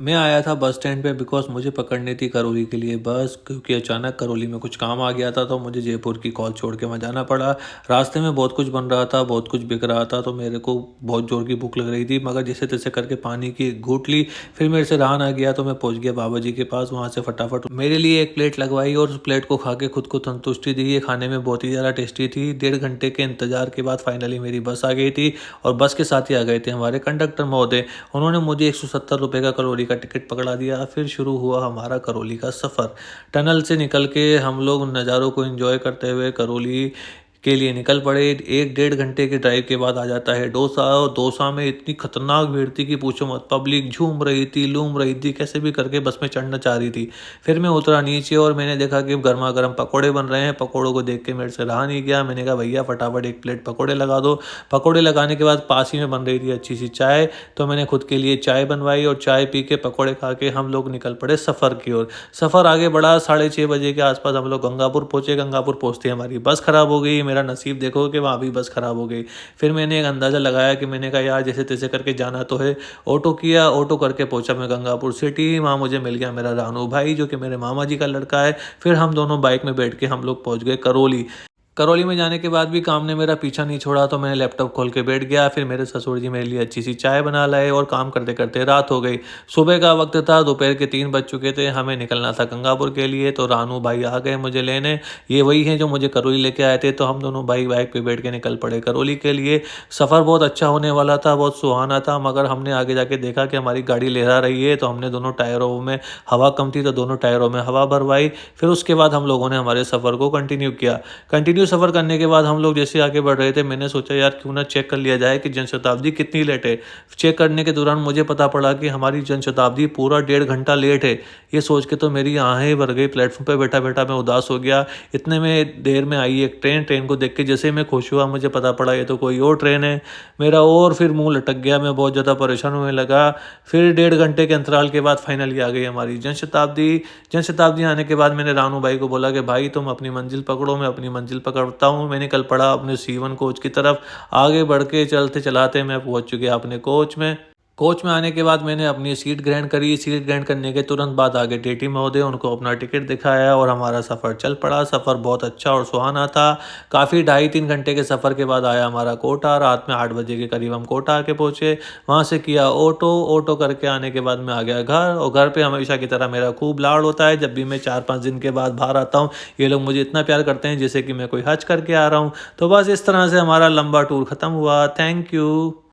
मैं आया था बस स्टैंड पे बिकॉज़ मुझे पकड़नी थी करौली के लिए बस, क्योंकि अचानक करौली में कुछ काम आ गया था तो मुझे जयपुर की कॉल छोड़ के वहाँ जाना पड़ा। रास्ते में बहुत कुछ बन रहा था, बहुत कुछ बिक रहा था, तो मेरे को बहुत ज़ोर की भूख लग रही थी, मगर जैसे-तैसे करके पानी की एक घूँट ली। फिर मेरे से रहा ना गया तो मैं पहुँच गया बाबा जी के पास, वहाँ से फटाफट मेरे लिए एक प्लेट लगवाई और उस प्लेट को खा के खुद को संतुष्टि दी। ये खाने में बहुत ही ज़्यादा टेस्टी थी। 1.5 घंटे के इंतज़ार के बाद फाइनली मेरी बस आ गई थी और बस के साथ ही आ गए थे हमारे कंडक्टर महोदय। उन्होंने मुझे ₹170 का करौली का टिकट पकड़ा दिया। फिर शुरू हुआ हमारा करौली का सफ़र। टनल से निकल के हम लोग उन नज़ारों को एंजॉय करते हुए करौली के लिए निकल पड़े। 1 डेढ़ घंटे के ड्राइव के बाद आ जाता है डोसा, और डोसा में इतनी खतरनाक भीड़ थी कि पूछो मत। पब्लिक झूम रही थी, लूम रही थी, कैसे भी करके बस में चढ़ना चाह रही थी। फिर मैं उतरा नीचे और मैंने देखा कि गर्मा गर्म पकौड़े बन रहे हैं। पकौड़ों को देख के मेरे से रहा नहीं गया। मैंने कहा भैया फटाफट एक प्लेट पकौड़े लगा दो। पकौड़े लगाने के बाद पास ही में बन रही थी अच्छी सी चाय, तो मैंने खुद के लिए चाय बनवाई और चाय पी के पकौड़े खा के हम लोग निकल पड़े सफ़र की ओर। सफ़र आगे बढ़ा। 6:30 बजे के आसपास हम लोग गंगापुर पहुँचे। गंगापुर पहुँचते ही हमारी बस ख़राब हो गई। मेरा नसीब देखो कि वहाँ भी बस ख़राब हो गई। फिर मैंने एक अंदाज़ा लगाया कि मैंने कहा यार जैसे-तैसे करके जाना तो है। ऑटो किया, ऑटो करके पहुँचा मैं गंगापुर सिटी। वहाँ मुझे मिल गया मेरा रानू भाई, जो कि मेरे मामा जी का लड़का है। फिर हम दोनों बाइक में बैठ के हम लोग पहुँच गए करौली। करौली में जाने के बाद भी काम ने मेरा पीछा नहीं छोड़ा, तो मैंने लैपटॉप खोल के बैठ गया। फिर मेरे ससुर जी मेरे लिए अच्छी सी चाय बना लाए और काम करते-करते रात हो गई। सुबह का वक़्त था, दोपहर के 3 बज चुके थे। हमें निकलना था गंगापुर के लिए, तो रानू भाई आ गए मुझे लेने। ये वही हैं जो मुझे करौली लेके आए थे, तो हम दोनों भाई बाइक पे बैठ के निकल पड़े करौली के लिए। सफ़र बहुत अच्छा होने वाला था, बहुत सुहाना था, मगर हमने आगे जाके देखा कि हमारी गाड़ी लहरा रही है, तो हमने दोनों टायरों में हवा कम थी, तो दोनों टायरों में हवा भरवाई। फिर उसके बाद हम लोगों ने हमारे सफ़र को कंटिन्यू किया। कंटिन्यू सफ़र करने के बाद हम लोग जैसे आगे बढ़ रहे थे, मैंने सोचा यार क्यों ना चेक कर लिया जाए कि जनशताब्दी कितनी लेट है। चेक करने के दौरान मुझे पता पड़ा कि हमारी जनशताब्दी पूरा 1.5 घंटा लेट है। ये सोच के तो मेरी आहें भर गई। प्लेटफॉर्म पे बैठा-बैठा मैं उदास हो गया। इतने में देर में आई एक ट्रेन। ट्रेन को देख के जैसे ही मैं खुश हुआ, मुझे पता पड़ा ये तो कोई और ट्रेन है। मेरा और फिर मुँह लटक गया। मैं बहुत ज़्यादा परेशान होने लगा। फिर 1.5 घंटे के अंतराल के बाद फाइनली आ गई हमारी जनशताब्दी। जनशताब्दी आने के बाद मैंने रानू भाई को बोला कि भाई तुम अपनी मंजिल पकड़ो, मैं अपनी मंजिल पकड़ता हूँ। मैं निकल पड़ा अपने C1 कोच की तरफ। आगे बढ़ के चलते-चलाते मैं पहुँच गया अपने कोच में। कोच में आने के बाद मैंने अपनी सीट ग्रहण करी। सीट ग्रहण करने के तुरंत बाद आगे टीटी महोदय, उनको अपना टिकट दिखाया और हमारा सफ़र चल पड़ा। सफ़र बहुत अच्छा और सुहाना था। काफ़ी 2.5-3 घंटे के सफ़र के बाद आया हमारा कोटा। रात में 8 बजे के करीब हम कोटा आके पहुँचे। वहाँ से किया ऑटो। ऑटो करके आने के बाद मैं आ गया घर, और घर पे हमेशा की तरह मेरा खूब लाड़ होता है। जब भी मैं 4-5 दिन के बाद बाहर आता हूँ, ये लोग मुझे इतना प्यार करते हैं जैसे कि मैं कोई हज करके आ रहा हूँ। तो बस इस तरह से हमारा लंबा टूर ख़त्म हुआ। Thank you.